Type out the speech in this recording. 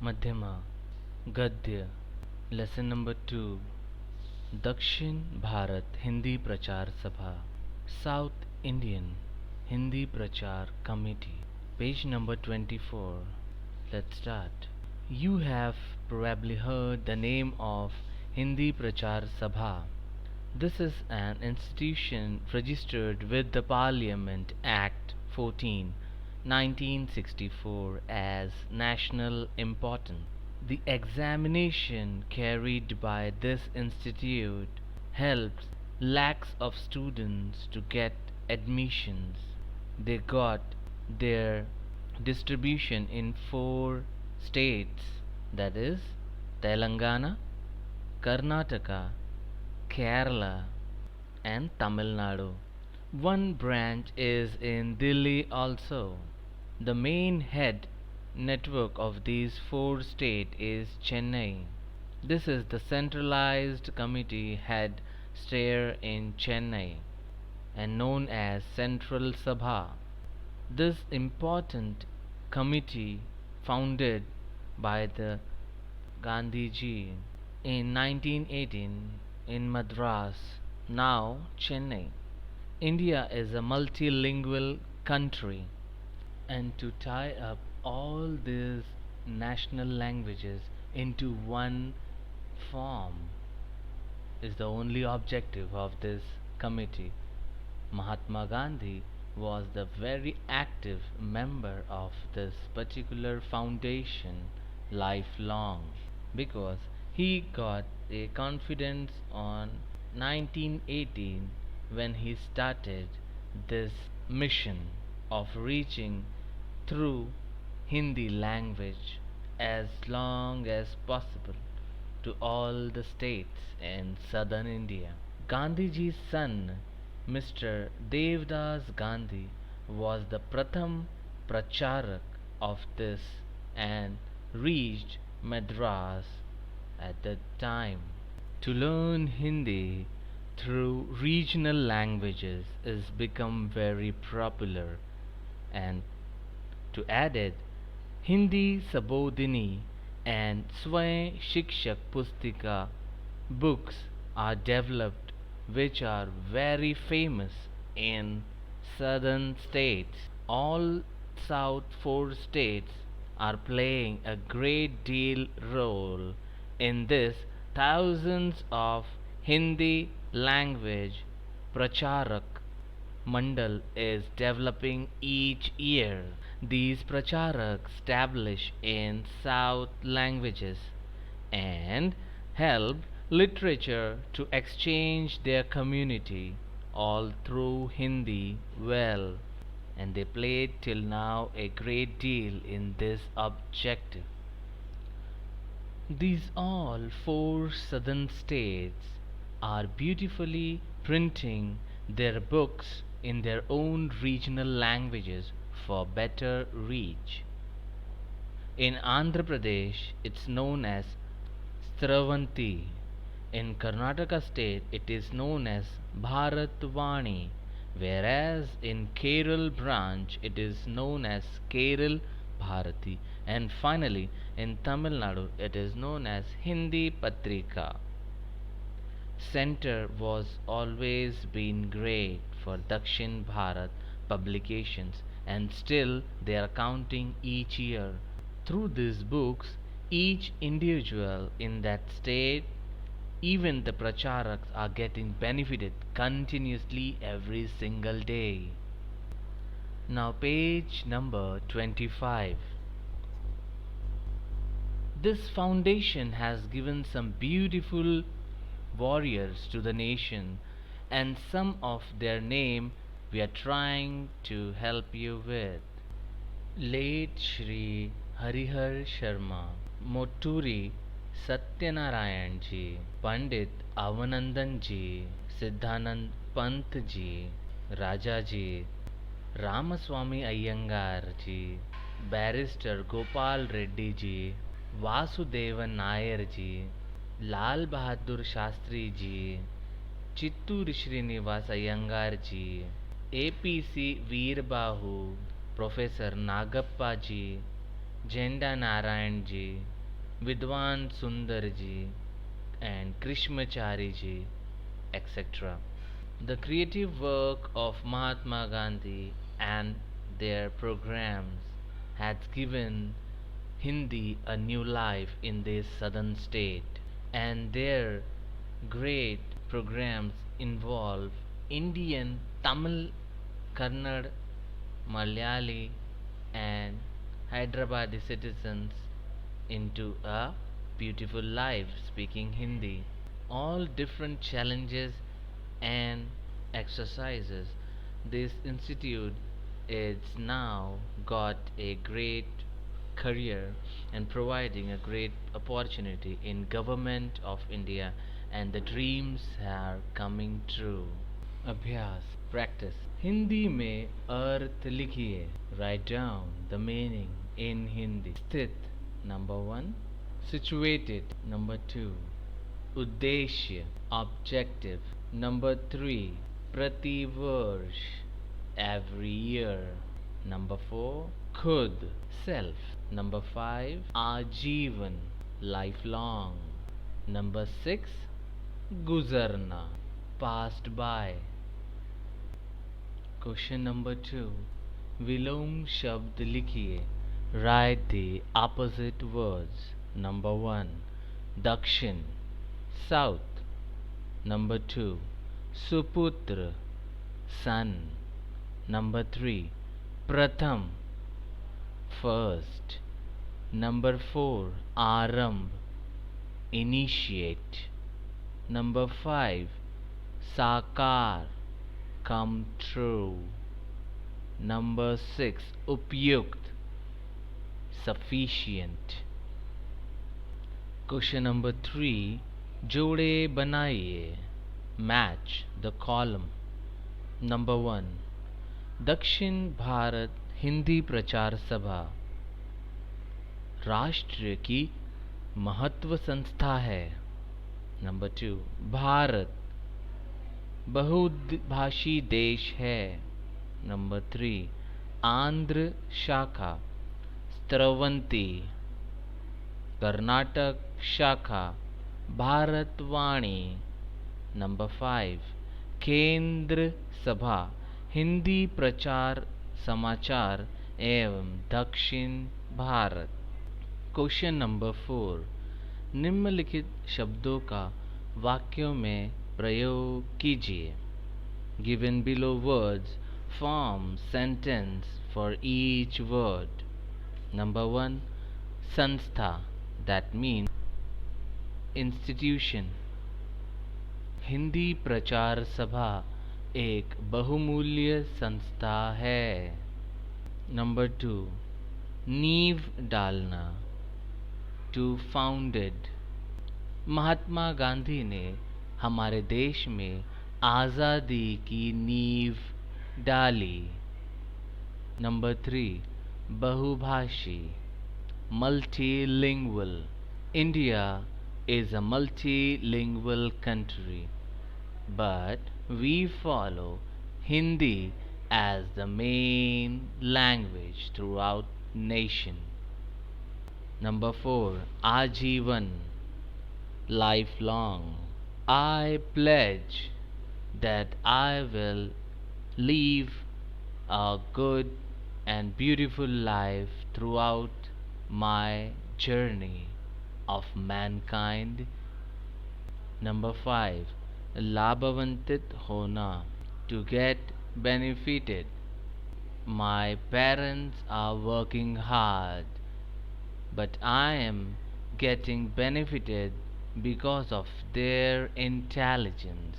मध्यमा गद्य lesson number 2 दक्षिण भारत हिंदी प्रचार सभा साउथ इंडियन हिंदी प्रचार committee page number 24. Let's start. You have probably heard the name of Hindi Prachar Sabha. This is an institution registered with the Parliament Act 14, 1964 as national importance. The examination carried by this institute helps lakhs of students to get admissions. They got their distribution in four states, that is Telangana, Karnataka, Kerala, and Tamil Nadu. One branch is in Delhi also. The main head network of these four states is Chennai. This is the centralized committee head stayer in Chennai and known as Central Sabha. This important committee founded by the Gandhiji in 1918 in Madras, now Chennai. India is a multilingual country, and to tie up all these national languages into one form is the only objective of this committee. Mahatma Gandhi was the very active member of this particular foundation lifelong because he got a confidence on 1918 when he started this mission of reaching through Hindi language as long as possible to all the states in southern India. Gandhiji's son, Mr. Devdas Gandhi, was the Pratham Pracharak of this and reached Madras at that time. To learn Hindi through regional languages is become very popular, and to add it, Hindi Sabodhini and Sway Shikshak Pustika books are developed which are very famous in southern states. All south four states are playing a great deal role in this. Thousands of Hindi language pracharak mandal is developing each year. These pracharaks establish in south languages and help literature to exchange their community all through Hindi well, and they played till now a great deal in this objective. These all four southern states are beautifully printing their books in their own regional languages for better reach. In Andhra Pradesh, it's known as Stravanti. In Karnataka state, it is known as Bharatvani, whereas in Kerala branch, it is known as Keral Bharati, and finally in Tamil Nadu, it is known as Hindi Patrika. Center was always been great for Dakshin Bharat publications, and still they are counting each year. Through these books, each individual in that state, even the pracharaks, are getting benefited continuously every single day. Now, page number 25. This foundation has given some beautiful warriors to the nation, and some of their name we are trying to help you with. Late Shri Harihar Sharma, Moturi Satyanarayan ji, Pandit Avanandan ji, Siddhanand Pant ji, Raja ji, Ramaswamy Iyengar ji, Barrister Gopal Reddy ji, Vasudevan Nair ji, Lal Bahadur Shastri ji, Chittur Srinivas Iyengar ji, APC Veer Bahu, Professor Nagappa ji, Jenda Narayan ji, Vidwan Sundar ji, and Krishmachari ji, etc. The creative work of Mahatma Gandhi and their programs has given Hindi a new life in this southern state, and their great programs involve Indian, Tamil, Kannada, Malayali, and Hyderabadi citizens into a beautiful life speaking Hindi. All different challenges and exercises. This institute is now got a great career and providing a great opportunity in government of India, and the dreams are coming true. अभ्यास practice Hindi में अर्थ लिखिए. Write down the meaning in Hindi. स्थित number 1, situated number 2, उद्देश्य objective number 3, प्रति वर्ष every year number 4, खुद self number 5, आजीवन lifelong number 6, गुजरना passed by. Question number 2, विलोम शब्द लिखिए. Write the opposite words. Number 1, दक्षिण south. Number 2, सुपुत्र son. Number 3, प्रथम first. Number 4, आरंभ initiate. Number 5, साकार come true. Number 6, उपयुक्त sufficient. Question number 3, जोड़े बनाइए. Match the column. Number 1, दक्षिण भारत हिंदी प्रचार सभा राष्ट्र की महत्व संस्था है. Number 2, भारत बहुभाषी देश है. Number 3, आंध्र शाखा स्रवंती. कर्नाटक शाखा भारतवाणी. Number 5, केंद्र सभा हिंदी प्रचार समाचार एवं दक्षिण भारत. क्वेश्चन नंबर 4, निम्नलिखित शब्दों का वाक्यों में प्रयोग कीजिए. Given below words form sentence for each word. Number 1, संस्था that means institution. हिंदी प्रचार सभा एक बहुमूल्य संस्था है. Number 2, नींव डालना to founded. महात्मा गांधी ने हमारे देश में आज़ादी की नींव डाली. Number 3, बहुभाषी multilingual. India is a multilingual country, but we follow Hindi as the main language throughout nation. Number 4, आजीवन lifelong. I pledge that I will live a good and beautiful life throughout my journey of mankind. Number 5, लाभवंतित होना to get benefited. My parents are working hard, but I am getting benefited because of their intelligence.